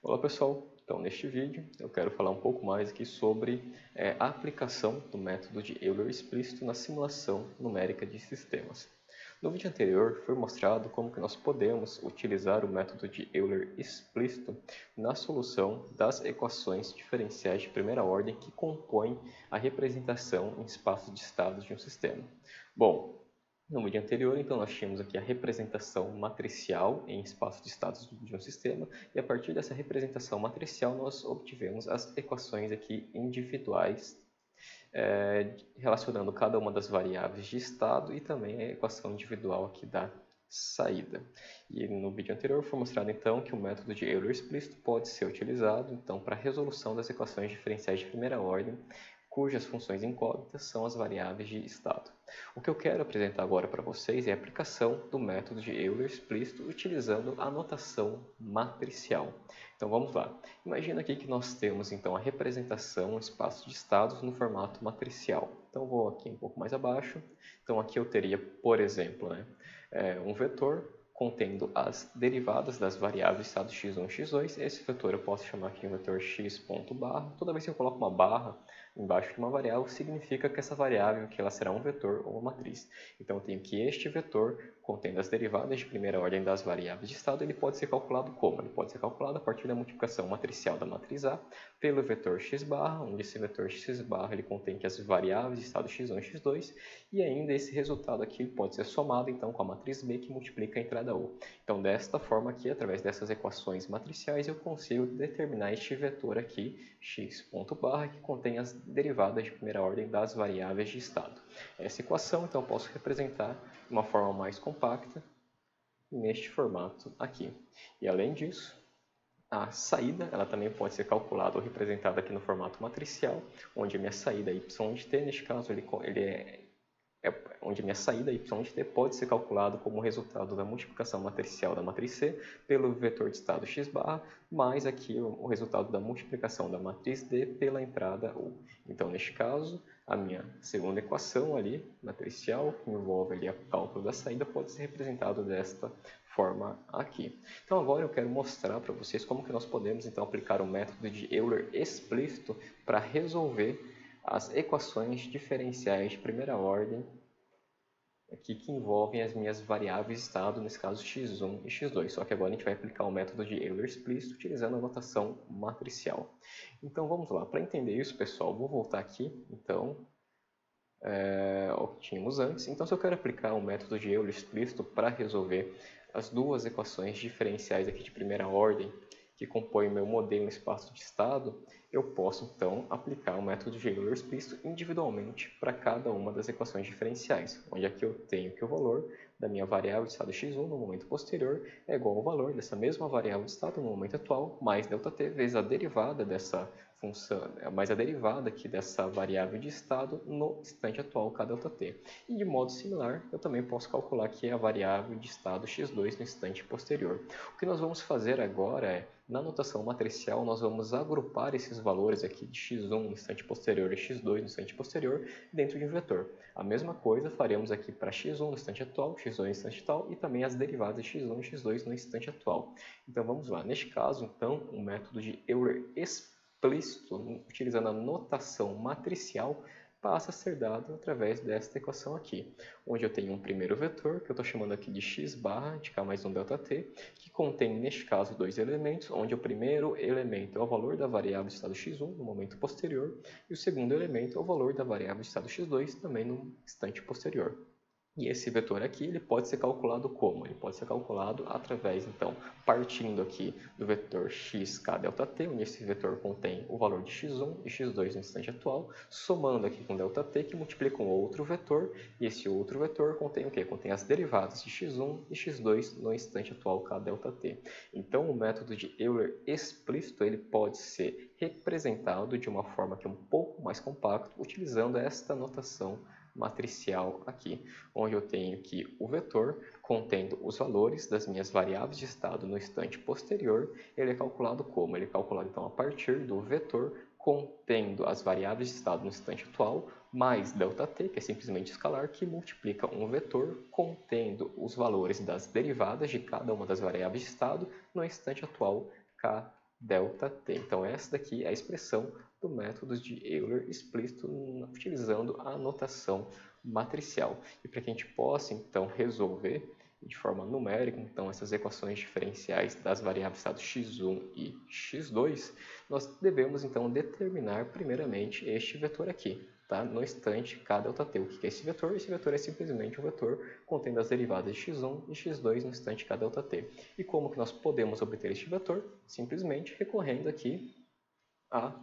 Olá pessoal, então neste vídeo eu quero falar um pouco mais aqui sobre a aplicação do método de Euler explícito na simulação numérica de sistemas. No vídeo anterior foi mostrado como que nós podemos utilizar o método de Euler explícito na solução das equações diferenciais de primeira ordem que compõem a representação em espaço de estados de um sistema. Bom, no vídeo anterior, então, nós tínhamos aqui a representação matricial em espaço de estados de um sistema, e a partir dessa representação matricial nós obtivemos as equações aqui individuais, relacionando cada uma das variáveis de estado e também a equação individual aqui da saída. E no vídeo anterior foi mostrado então que o método de Euler explícito pode ser utilizado então para a resolução das equações diferenciais de primeira ordem, cujas funções incógnitas são as variáveis de estado. O que eu quero apresentar agora para vocês é a aplicação do método de Euler explícito utilizando a notação matricial. Então vamos lá. Imagina aqui que nós temos então a representação, um espaço de estados no formato matricial. Então vou aqui um pouco mais abaixo. Então aqui eu teria, por exemplo, um vetor contendo as derivadas das variáveis estado x1 e x2. Esse vetor eu posso chamar aqui um vetor x ponto barra. Toda vez que eu coloco uma barra embaixo de uma variável, significa que essa variável que ela será um vetor ou uma matriz. Então eu tenho que este vetor contendo as derivadas de primeira ordem das variáveis de estado, ele pode ser calculado como? Ele pode ser calculado a partir da multiplicação matricial da matriz A pelo vetor x barra, onde esse vetor x barra ele contém que as variáveis de estado x1 e x2, e ainda esse resultado aqui pode ser somado então com a matriz B que multiplica a entrada U. Então desta forma aqui, através dessas equações matriciais, eu consigo determinar este vetor aqui, x ponto barra, que contém as derivadas de primeira ordem das variáveis de estado. Essa equação então eu posso representar de uma forma mais compacta neste formato aqui. E além disso, a saída ela também pode ser calculada ou representada aqui no formato matricial, onde a minha saída y de t, neste caso, onde a minha saída y de t pode ser calculado como resultado da multiplicação matricial da matriz C pelo vetor de estado x barra, mais aqui o resultado da multiplicação da matriz D pela entrada U. Então, neste caso, a minha segunda equação ali, matricial, que envolve ali o cálculo da saída, pode ser representado desta forma aqui. Então agora eu quero mostrar para vocês como que nós podemos então aplicar o método de Euler explícito para resolver as equações diferenciais de primeira ordem aqui que envolvem as minhas variáveis de estado, nesse caso x1 e x2. Só que agora a gente vai aplicar o método de Euler explícito utilizando a notação matricial. Então vamos lá. Para entender isso, pessoal, vou voltar aqui então ao que tínhamos antes. Então se eu quero aplicar o método de Euler explícito para resolver as duas equações diferenciais aqui de primeira ordem que compõem o meu modelo em espaço de estado, eu posso então aplicar o método de Euler explícito individualmente para cada uma das equações diferenciais, onde aqui eu tenho que o valor da minha variável de estado x1 no momento posterior é igual ao valor dessa mesma variável de estado no momento atual, mais ΔT vezes a derivada dessa função, mais a derivada aqui dessa variável de estado no instante atual kΔt. E de modo similar, eu também posso calcular aqui a variável de estado x2 no instante posterior. O que nós vamos fazer agora é, na notação matricial, nós vamos agrupar esses valores aqui de x1 no instante posterior e x2 no instante posterior dentro de um vetor. A mesma coisa faremos aqui para x1 no instante atual, x2 no instante atual e também as derivadas de x1 e x2 no instante atual. Então vamos lá. Neste caso, então, o método de Euler explícito, utilizando a notação matricial, passa a ser dado através desta equação aqui, onde eu tenho um primeiro vetor, que eu estou chamando aqui de x barra de k mais 1 ΔT, que contém, neste caso, dois elementos, onde o primeiro elemento é o valor da variável de estado x1 no momento posterior, e o segundo elemento é o valor da variável de estado x2 também no instante posterior. E esse vetor aqui, ele pode ser calculado como? Ele pode ser calculado através, então, partindo aqui do vetor x k ΔT, onde esse vetor contém o valor de x1 e x2 no instante atual, somando aqui com ΔT, que multiplica um outro vetor, e esse outro vetor contém o quê? Contém as derivadas de x1 e x2 no instante atual k ΔT. Então, o método de Euler explícito, ele pode ser representado de uma forma que é um pouco mais compacta, utilizando esta notação matricial aqui, onde eu tenho que o vetor contendo os valores das minhas variáveis de estado no instante posterior, ele é calculado como? Ele é calculado então a partir do vetor contendo as variáveis de estado no instante atual, mais ΔT, que é simplesmente escalar, que multiplica um vetor contendo os valores das derivadas de cada uma das variáveis de estado no instante atual, K ΔT. Então essa daqui é a expressão do método de Euler explícito utilizando a notação matricial. E para que a gente possa então resolver de forma numérica então essas equações diferenciais das variáveis estados x1 e x2, nós devemos então determinar primeiramente este vetor aqui, tá? No instante kΔt. O que é esse vetor? Esse vetor é simplesmente um vetor contendo as derivadas de x1 e x2 no instante kΔt. E como que nós podemos obter este vetor? Simplesmente recorrendo aqui à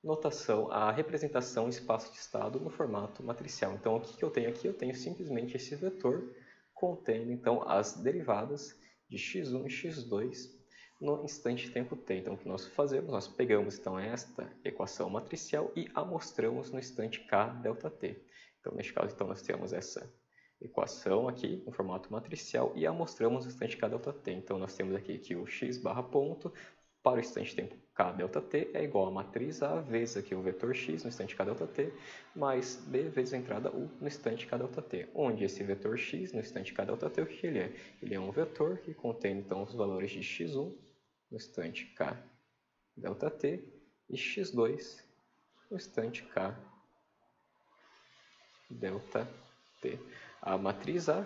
notação, à representação em espaço de estado no formato matricial. Então, o que eu tenho aqui? Eu tenho simplesmente esse vetor contendo então as derivadas de x1 e x2 no instante tempo t. Então, o que nós fazemos? Nós pegamos então esta equação matricial e a mostramos no instante kΔt. Então, neste caso, então, nós temos essa equação aqui no formato matricial e a mostramos no instante kΔt. Então, nós temos aqui que o x barra ponto para o instante tempo kΔt é igual a matriz A vezes aqui o vetor x no instante kΔt mais b vezes a entrada u no instante kΔt, onde esse vetor x no instante kΔt, o que ele é? Ele é um vetor que contém então os valores de x1 no instante kΔt e x2 no instante kΔt. A matriz A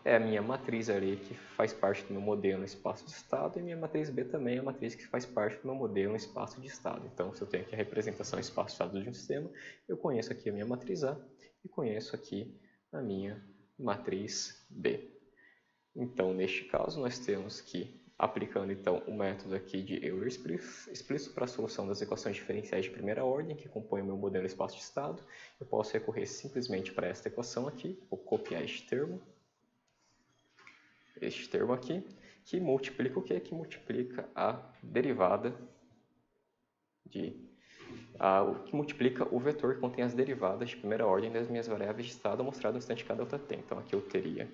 é a minha matriz ali que faz parte do meu modelo no espaço de estado e minha matriz B também é a matriz que faz parte do meu modelo no espaço de estado. Então, se eu tenho aqui a representação espaço-estado de um sistema, eu conheço aqui a minha matriz A e conheço aqui a minha matriz B. Então, neste caso, nós temos que, aplicando então o método aqui de Euler explícito para a solução das equações diferenciais de primeira ordem, que compõem o meu modelo espaço de estado, eu posso recorrer simplesmente para esta equação aqui, vou copiar este termo aqui, que multiplica o quê? Que multiplica a derivada que multiplica o vetor que contém as derivadas de primeira ordem das minhas variáveis de estado mostrado no instante kΔt. Então, aqui eu teria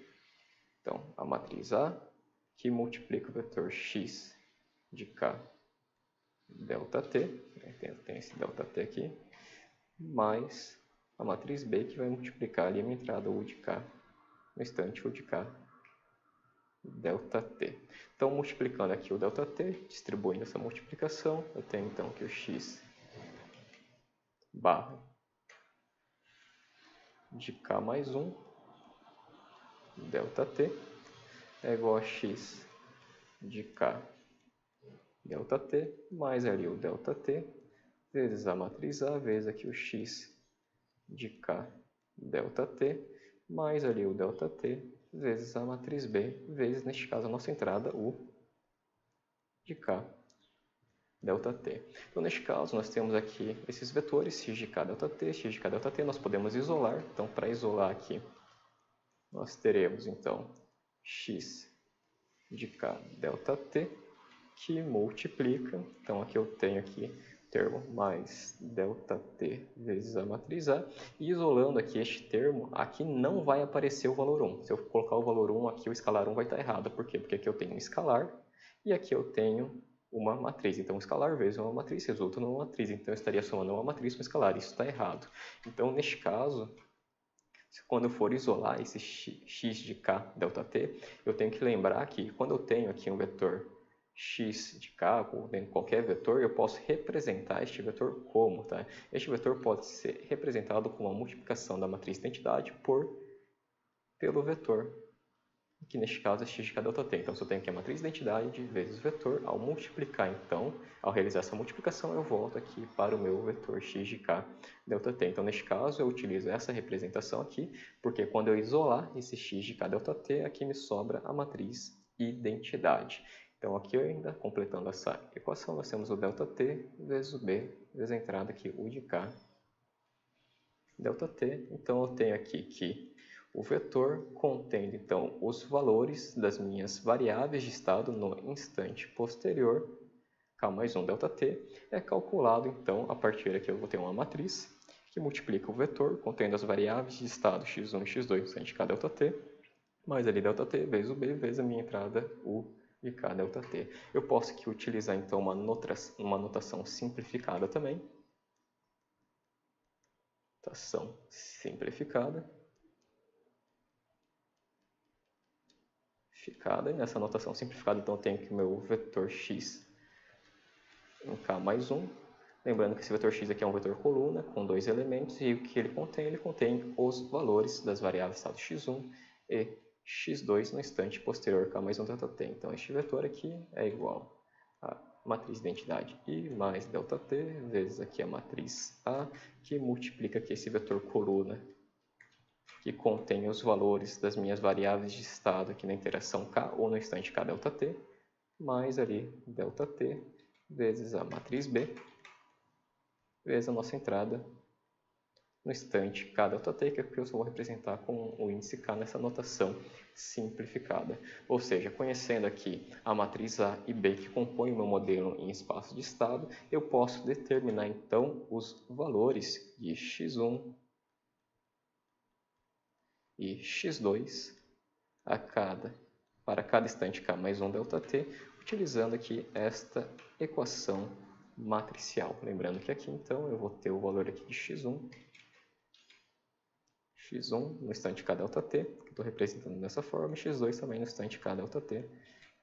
a matriz A, que multiplica o vetor x de kΔt, tem esse ΔT aqui, mais a matriz B, que vai multiplicar ali a minha entrada U de K no instante U de K ΔT. Então, multiplicando aqui o ΔT, distribuindo essa multiplicação, eu tenho então que o x barra de K mais 1 ΔT é igual a x de K ΔT mais ali o ΔT vezes a matriz A vezes aqui o x de K ΔT mais ali o ΔT vezes a matriz B, vezes, neste caso, a nossa entrada U de K ΔT. Então, neste caso, nós temos aqui esses vetores, x de K ΔT, x de K ΔT, nós podemos isolar. Então, para isolar aqui, nós teremos, então, x de K ΔT, que multiplica, então, aqui eu tenho aqui termo mais ΔT vezes a matriz A, e isolando aqui este termo, aqui não vai aparecer o valor 1. Se eu colocar o valor 1 aqui, o escalar 1 vai estar errado. Por quê? Porque aqui eu tenho um escalar e aqui eu tenho uma matriz. Então, escalar vezes uma matriz resulta numa matriz. Então, eu estaria somando uma matriz com um escalar. Isso está errado. Então, neste caso, quando eu for isolar esse x de k ΔT, eu tenho que lembrar que quando eu tenho aqui um vetor x de k, ou qualquer vetor, eu posso representar este vetor como? Tá? Este vetor pode ser representado como a multiplicação da matriz identidade pelo vetor, que neste caso é x de k ΔT. Então, se eu tenho aqui a matriz identidade vezes o vetor, ao multiplicar, então, ao realizar essa multiplicação, eu volto aqui para o meu vetor x de k ΔT. Então, neste caso, eu utilizo essa representação aqui, porque quando eu isolar esse x de k ΔT, aqui me sobra a matriz identidade. Então, aqui eu ainda completando essa equação, nós temos o ΔT vezes o B, vezes a entrada aqui, U de K ΔT. Então, eu tenho aqui que o vetor contendo, então, os valores das minhas variáveis de estado no instante posterior, K mais 1 ΔT, é calculado, então, a partir aqui eu vou ter uma matriz que multiplica o vetor contendo as variáveis de estado x1 e x2 no instante K ΔT, mais ali ΔT vezes o B, vezes a minha entrada U de K ΔT. Eu posso aqui utilizar, então, uma notação simplificada também. Notação simplificada. E nessa notação simplificada, então, eu tenho que o meu vetor x em K mais 1. Lembrando que esse vetor x aqui é um vetor coluna com dois elementos e o que ele contém? Ele contém os valores das variáveis estado x1 e x2 no instante posterior K mais 1 ΔT. Então este vetor aqui é igual a matriz de identidade I mais ΔT vezes aqui a matriz A, que multiplica aqui esse vetor coluna que contém os valores das minhas variáveis de estado aqui na interação K ou no instante K ΔT, mais ali ΔT vezes a matriz B, vezes a nossa entrada no instante K ΔT, que é o que eu vou representar com o índice K nessa notação simplificada. Ou seja, conhecendo aqui a matriz A e B que compõem o meu modelo em espaço de estado, eu posso determinar então os valores de x1 e x2 para cada instante K mais 1 ΔT, utilizando aqui esta equação matricial. Lembrando que aqui então eu vou ter o valor aqui de x1 no instante K ΔT, que estou representando dessa forma, e x2 também no instante K ΔT,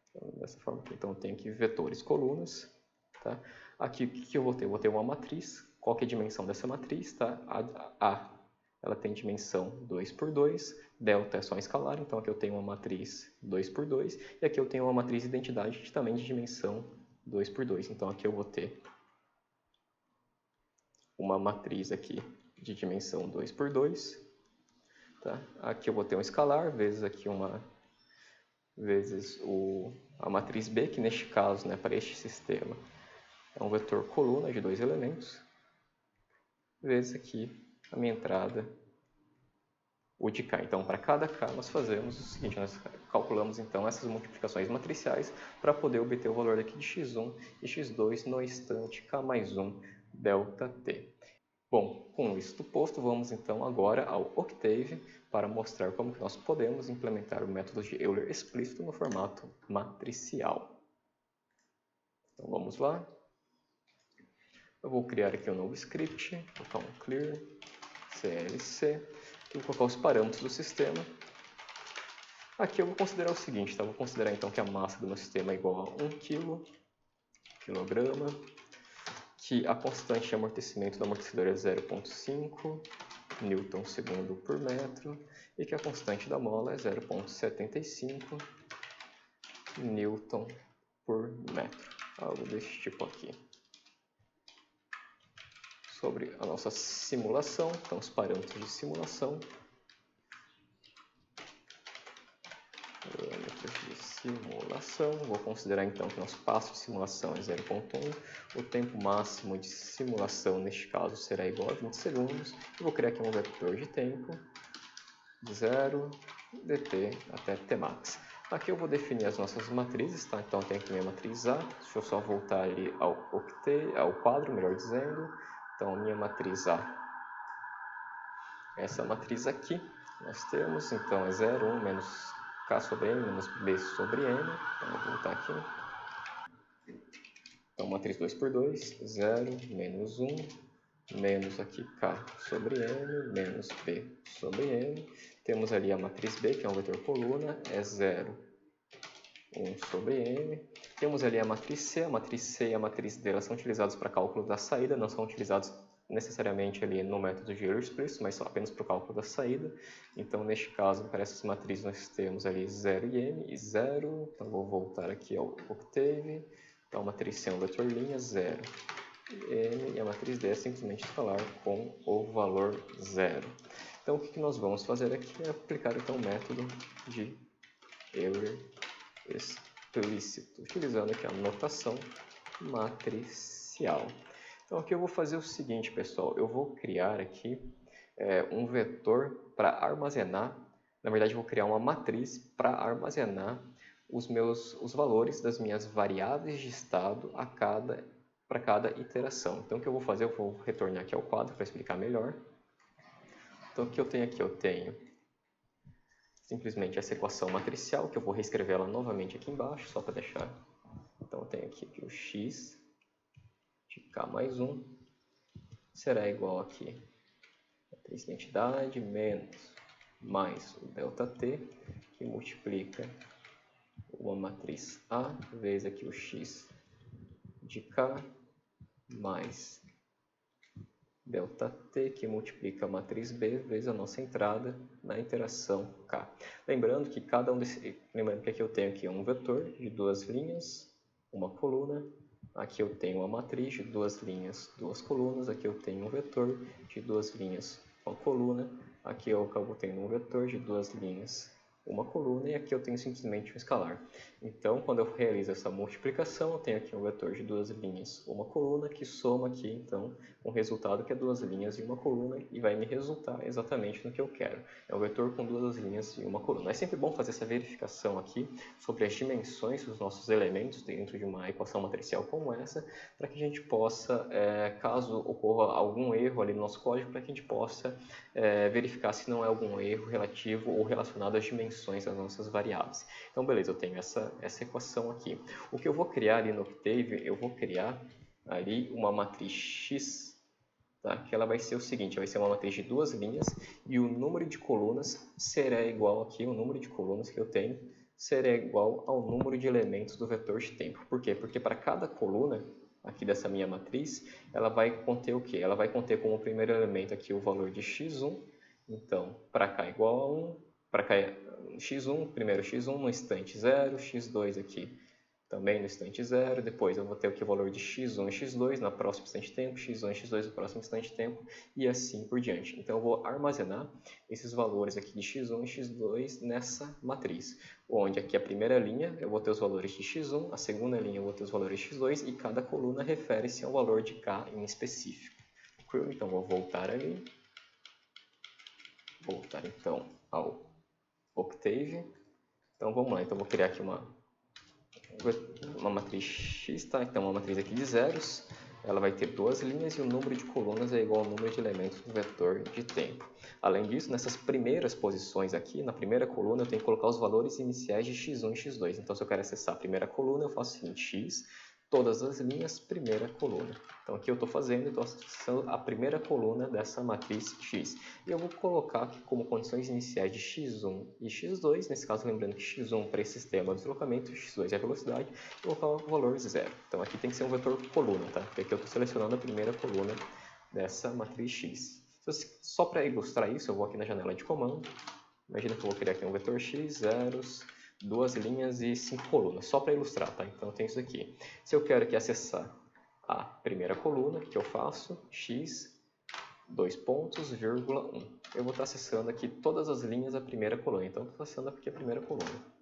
então, dessa forma aqui. Então eu tenho aqui vetores colunas. Tá? Aqui o que eu vou ter? Eu vou ter uma matriz. Qual que é a dimensão dessa matriz? Tá? A ela tem dimensão 2 por 2, delta é só um escalar, então aqui eu tenho uma matriz 2 por 2, e aqui eu tenho uma matriz de identidade também de dimensão 2 por 2. Então aqui eu vou ter uma matriz aqui de dimensão 2 por 2. Tá? Aqui eu vou ter um escalar, vezes aqui a matriz B, que neste caso, né, para este sistema, é um vetor coluna de dois elementos, vezes aqui a minha entrada, o de K. Então, para cada K, nós fazemos o seguinte, nós calculamos então essas multiplicações matriciais para poder obter o valor aqui de x1 e x2 no instante K mais 1 ΔT. Bom, com isto posto, vamos então agora ao Octave para mostrar como que nós podemos implementar o método de Euler explícito no formato matricial. Então vamos lá. Eu vou criar aqui um novo script, vou colocar um clear clc, e vou colocar os parâmetros do sistema. Aqui eu vou considerar o seguinte, tá? Vou considerar então que a massa do meu sistema é igual a 1 quilograma, que a constante de amortecimento do amortecedor é 0,5 newton segundo por metro e que a constante da mola é 0,75 newton por metro, algo desse tipo aqui. Sobre a nossa simulação, então os parâmetros de simulação. Vou considerar então que nosso passo de simulação é 0,1, o tempo máximo de simulação neste caso será igual a 20 segundos, e vou criar aqui um vetor de tempo de 0, dt até tmax. Aqui eu vou definir as nossas matrizes, tá? Então eu tenho aqui minha matriz A, deixa eu só voltar ali ao quadro, melhor dizendo. Então a minha matriz A, essa matriz aqui, nós temos, então é 0, 1, menos K sobre M, menos B sobre M. Então, vou voltar aqui. Então, matriz 2 por 2, 0, menos 1, menos aqui K sobre M, menos B sobre M. Temos ali a matriz B, que é um vetor coluna, é 0, 1 sobre M. Temos ali a matriz C e a matriz D, elas são utilizadas para cálculo da saída, não são utilizadas necessariamente ali no método de Euler explícito, mas só apenas para o cálculo da saída. Então, neste caso, para essas matrizes nós temos ali 0 e M e 0. Então, vou voltar aqui ao Octave. Então, a matriz C é um vetor linha, 0 e M, e a matriz D é simplesmente escalar com o valor 0. Então, o que nós vamos fazer aqui é aplicar então, o método de Euler explícito, utilizando aqui a notação matricial. Então aqui eu vou fazer o seguinte, pessoal, eu vou criar aqui um vetor para armazenar, na verdade eu vou criar uma matriz para armazenar os valores das minhas variáveis de estado para cada iteração. Então o que eu vou fazer, eu vou retornar aqui ao quadro para explicar melhor. Então o que eu tenho aqui? Eu tenho simplesmente essa equação matricial, que eu vou reescrever ela novamente aqui embaixo, só para deixar. Então eu tenho aqui que o x de K mais 1 será igual aqui a matriz de identidade menos mais o ΔT, que multiplica uma matriz A vezes aqui o x de K mais ΔT, que multiplica a matriz B vezes a nossa entrada na interação K. Lembrando que lembrando que aqui eu tenho aqui um vetor de duas linhas, uma coluna. Aqui eu tenho uma matriz de duas linhas, duas colunas. Aqui eu tenho um vetor de duas linhas, uma coluna. Aqui eu acabo tendo um vetor de duas linhas, uma coluna, e aqui eu tenho simplesmente um escalar. Então, quando eu realizo essa multiplicação, eu tenho aqui um vetor de duas linhas, uma coluna, que soma aqui, então, um resultado que é duas linhas e uma coluna, e vai me resultar exatamente no que eu quero. É um vetor com duas linhas e uma coluna. É sempre bom fazer essa verificação aqui sobre as dimensões dos nossos elementos dentro de uma equação matricial como essa, para que a gente possa, caso ocorra algum erro ali no nosso código, para que a gente possa verificar se não é algum erro relativo ou relacionado às dimensões das nossas variáveis. Então, beleza, eu tenho essa equação aqui. O que eu vou criar ali no Octave, eu vou criar ali uma matriz X, tá? Que ela vai ser o seguinte, vai ser uma matriz de duas linhas e o número de colunas será igual aqui, o número de colunas que eu tenho será igual ao número de elementos do vetor de tempo. Por quê? Porque para cada coluna aqui dessa minha matriz, ela vai conter o quê? Ela vai conter como primeiro elemento aqui o valor de x1, então para cá igual a 1, para cá é x1, primeiro x1 no instante 0, x2 aqui também no instante 0, depois eu vou ter aqui o valor de x1 e x2 no próximo instante de tempo, x1 e x2 no próximo instante de tempo, e assim por diante. Então eu vou armazenar esses valores aqui de x1 e x2 nessa matriz, onde aqui a primeira linha eu vou ter os valores de x1, a segunda linha eu vou ter os valores de x2, e cada coluna refere-se ao valor de k em específico. Então vou voltar ali, voltar então ao Octave. Então vamos lá, então vou criar aqui uma matriz X, tá? Então uma matriz aqui de zeros, ela vai ter duas linhas e o número de colunas é igual ao número de elementos do vetor de tempo. Além disso, nessas primeiras posições aqui, na primeira coluna eu tenho que colocar os valores iniciais de x1 e x2. Então se eu quero acessar a primeira coluna, eu faço o seguinte, x, todas as linhas, primeira coluna. Então aqui eu estou fazendo, estou acessando a primeira coluna dessa matriz X. E eu vou colocar aqui como condições iniciais de x1 e x2, nesse caso lembrando que x1 para esse sistema é o deslocamento, x2 é a velocidade, eu vou colocar o valor 0. Então aqui tem que ser um vetor coluna, tá? Porque aqui eu estou selecionando a primeira coluna dessa matriz X. Só para ilustrar isso, eu vou aqui na janela de comando. Imagina que eu vou criar aqui um vetor x, zeros, duas linhas e 5 colunas, só para ilustrar, tá? Então eu tenho isso aqui. Se eu quero aqui acessar a primeira coluna, que eu faço, x, 2 pontos, vírgula 1. Eu vou estar acessando aqui todas as linhas da primeira coluna, então eu estou acessando aqui a primeira coluna.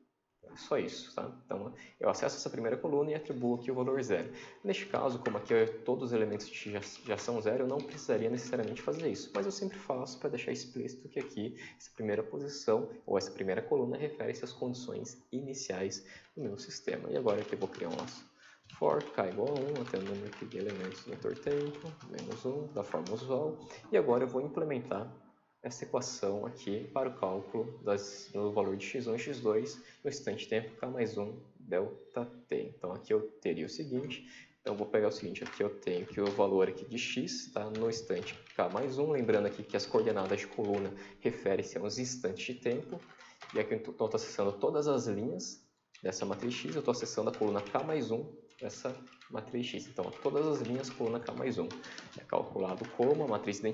É só isso, tá? Então eu acesso essa primeira coluna e atribuo aqui o valor 0. Neste caso, como aqui todos os elementos já são 0, eu não precisaria necessariamente fazer isso, mas eu sempre faço para deixar explícito que aqui essa primeira posição ou essa primeira coluna refere-se às condições iniciais do meu sistema. E agora aqui eu vou criar um nosso for k igual a 1, até o número aqui de elementos do vetor tempo, menos 1, da forma usual. E agora eu vou implementar essa equação aqui para o cálculo do valor de x1 e x2 no instante tempo k mais 1 ΔT. Então aqui eu teria o seguinte, então eu vou pegar o seguinte, aqui eu tenho que o valor aqui de x tá, no instante k mais 1, lembrando aqui que as coordenadas de coluna referem-se aos instantes de tempo, e aqui eu estou acessando todas as linhas dessa matriz x, eu estou acessando a coluna k mais 1 dessa matriz x. Então, todas as linhas, coluna k mais 1. É calculado como a matriz de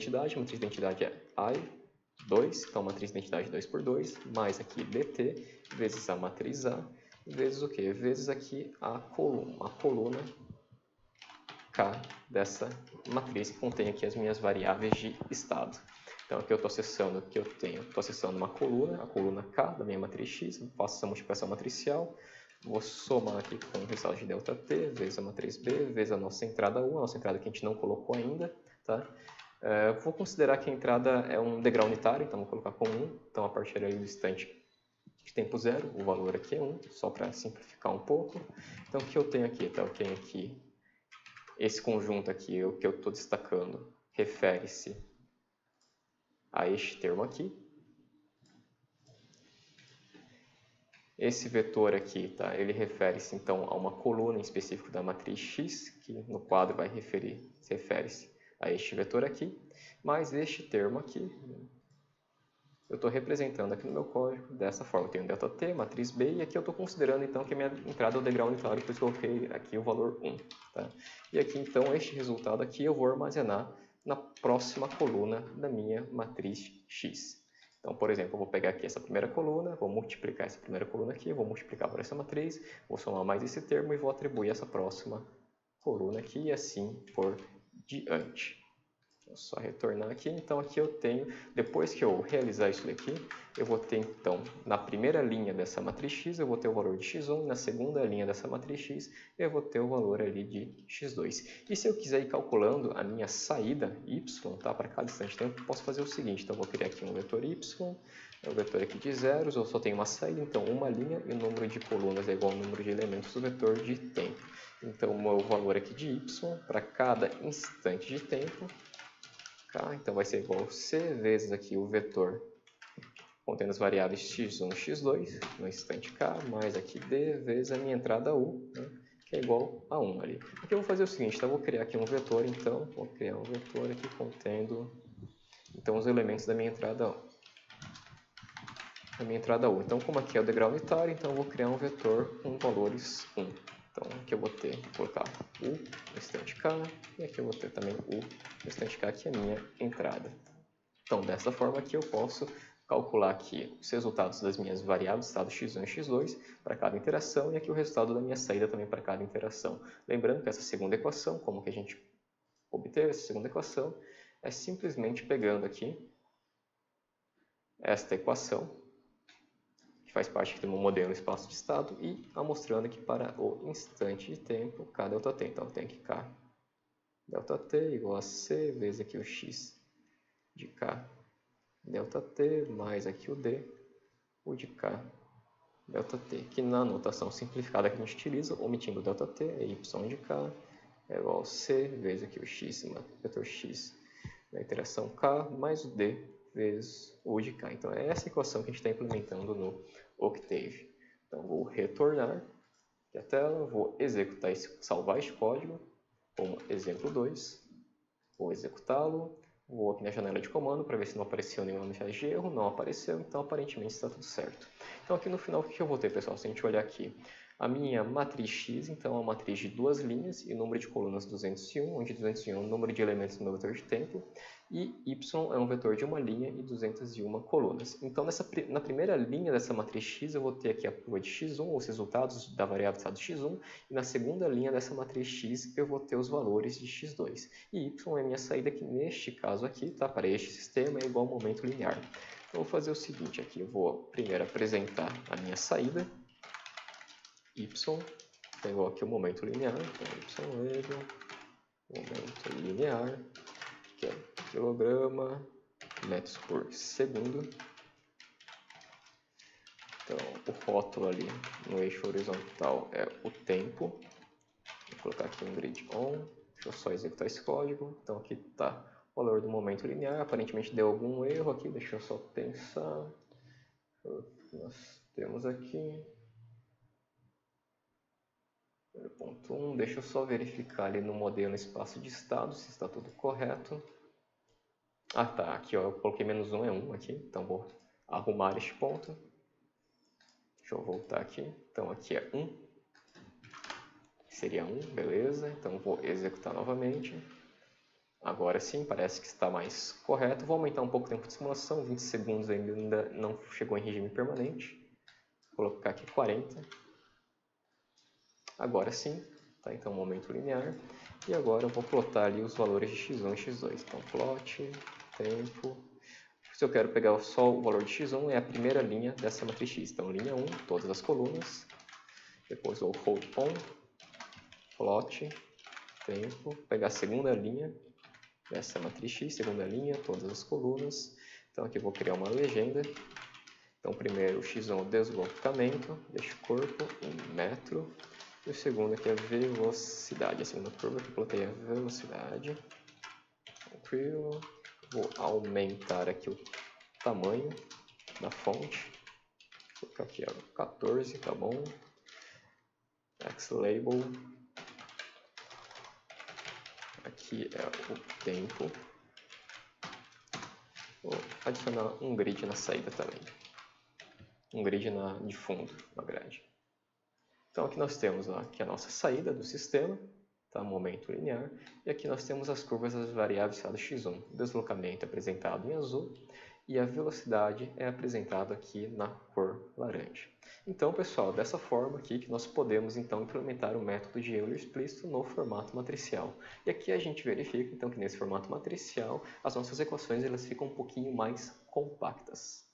identidade é I2, então matriz de identidade 2 por 2, mais aqui dt, vezes a matriz A, vezes o quê? Vezes aqui a coluna k dessa matriz, que contém aqui as minhas variáveis de estado. Então aqui eu estou acessando, estou acessando uma coluna, a coluna k da minha matriz x, faço essa multiplicação matricial, vou somar aqui com o resultado de ΔT, vezes a matriz B, vezes a nossa entrada 1, a nossa entrada que a gente não colocou ainda, tá? Vou considerar que a entrada é um degrau unitário, então vou colocar como 1, então a partir aí do instante de tempo 0, o valor aqui é 1, só para simplificar um pouco. Então o que eu tenho aqui? Então, eu tenho aqui esse conjunto aqui, o que eu estou destacando, refere-se a este termo aqui. Esse vetor aqui, tá? Ele refere-se então a uma coluna em específico da matriz X, que no quadro vai refere-se a este vetor aqui, mais este termo aqui, eu estou representando aqui no meu código dessa forma. Eu tenho ΔT, matriz B, e aqui eu estou considerando então que a minha entrada é o degrau unitário, por isso que eu coloquei aqui o valor 1. Tá? E aqui então, este resultado aqui eu vou armazenar na próxima coluna da minha matriz X. Então, por exemplo, eu vou pegar aqui essa primeira coluna, vou multiplicar essa primeira coluna aqui, vou multiplicar por essa matriz, vou somar mais esse termo e vou atribuir essa próxima coluna aqui e assim por diante. Vou só retornar aqui. Então, aqui eu tenho, depois que eu realizar isso daqui, eu vou ter, então, na primeira linha dessa matriz X, eu vou ter o valor de x1, na segunda linha dessa matriz X, eu vou ter o valor ali de x2. E se eu quiser ir calculando a minha saída y, tá, para cada instante de tempo, eu posso fazer o seguinte. Então, eu vou criar aqui um vetor y, um vetor aqui de zeros, eu só tenho uma saída, então uma linha, e o número de colunas é igual ao número de elementos do vetor de tempo. Então, o meu valor aqui de y, para cada instante de tempo, K, então vai ser igual a C vezes aqui o vetor contendo as variáveis x1 e x2 no instante K, mais aqui D vezes a minha entrada U, né, que é igual a 1 ali. Aqui eu vou fazer o seguinte, então eu vou criar aqui um vetor, então, vou criar um vetor aqui contendo então, os elementos da minha entrada U. Então, como aqui é o degrau unitário, então eu vou criar um vetor com valores 1. Então, aqui eu vou colocar U no instante K, e aqui eu vou ter também U no instante K, que é a minha entrada. Então, dessa forma aqui eu posso calcular aqui os resultados das minhas variáveis, estado x1 e x2, para cada interação, e aqui o resultado da minha saída também para cada interação. Lembrando que essa segunda equação, como que a gente obteve essa segunda equação, é simplesmente pegando aqui esta equação, que faz parte aqui do meu modelo espaço de estado, e mostrando aqui para o instante de tempo K ΔT. Então, eu tenho aqui K ΔT igual a C vezes aqui o X de K ΔT, mais aqui o D, o de K ΔT, que na notação simplificada que a gente utiliza, omitindo o ΔT, é Y de K é igual a C vezes aqui o X, vetor X na interação K, mais o D vezes o de K. Então, é essa equação que a gente está implementando no Octave. Então, vou retornar aqui a tela, vou executar salvar este código como exemplo 2, vou executá-lo, vou aqui na janela de comando para ver se não apareceu nenhuma mensagem de erro, não apareceu, então aparentemente está tudo certo. Então, aqui no final, o que eu vou ter, pessoal? Se a gente olhar aqui, a minha matriz X, então, é uma matriz de duas linhas e número de colunas 201, onde 201 é o número de elementos no meu vetor de tempo, e Y é um vetor de uma linha e 201 colunas. Então, na primeira linha dessa matriz X, eu vou ter aqui a curva de x1, os resultados da variável estado x1, e na segunda linha dessa matriz X, eu vou ter os valores de x2. E Y é a minha saída, que neste caso aqui, tá, para este sistema, é igual ao momento linear. Então, eu vou fazer o seguinte aqui, eu vou primeiro apresentar a minha saída, y é igual aqui o momento linear, então y igual momento linear, que é quilograma, metros por segundo. Então, o rótulo ali no eixo horizontal é o tempo. Vou colocar aqui um grid on, deixa eu só executar esse código. Então, aqui está o valor do momento linear, aparentemente deu algum erro aqui, deixa eu só pensar. Nós temos aqui... Ponto 1, deixa eu só verificar ali no modelo espaço de estado se está tudo correto. Ah, tá, aqui ó, eu coloquei menos 1 é 1 aqui, então vou arrumar este ponto. Deixa eu voltar aqui, então aqui é 1, seria 1, beleza, então vou executar novamente. Agora sim, parece que está mais correto, vou aumentar um pouco o tempo de simulação, 20 segundos ainda não chegou em regime permanente. Vou colocar aqui 40. Agora sim, tá? Então momento linear. E agora eu vou plotar ali os valores de x1 e x2. Então plot, tempo. Se eu quero pegar só o valor de x1, é a primeira linha dessa matriz x. Então linha 1, todas as colunas. Depois eu hold on, plot, tempo. Pegar a segunda linha dessa matriz x, segunda linha, todas as colunas. Então aqui eu vou criar uma legenda. Então primeiro o x1 é o deslocamento deste corpo em metro. E o segundo aqui é a velocidade, a segunda curva que eu plotei a velocidade. Tranquilo. Vou aumentar aqui o tamanho da fonte. Vou colocar aqui 14, tá bom. X-label. Aqui é o tempo. Vou adicionar um grid na saída também. Um grid de fundo na grade. Então aqui nós temos aqui a nossa saída do sistema, tá? Momento linear, e aqui nós temos as curvas das variáveis estado x1. O deslocamento é apresentado em azul e a velocidade é apresentada aqui na cor laranja. Então, pessoal, dessa forma aqui que nós podemos então implementar o método de Euler explícito no formato matricial. E aqui a gente verifica então que nesse formato matricial as nossas equações elas ficam um pouquinho mais compactas.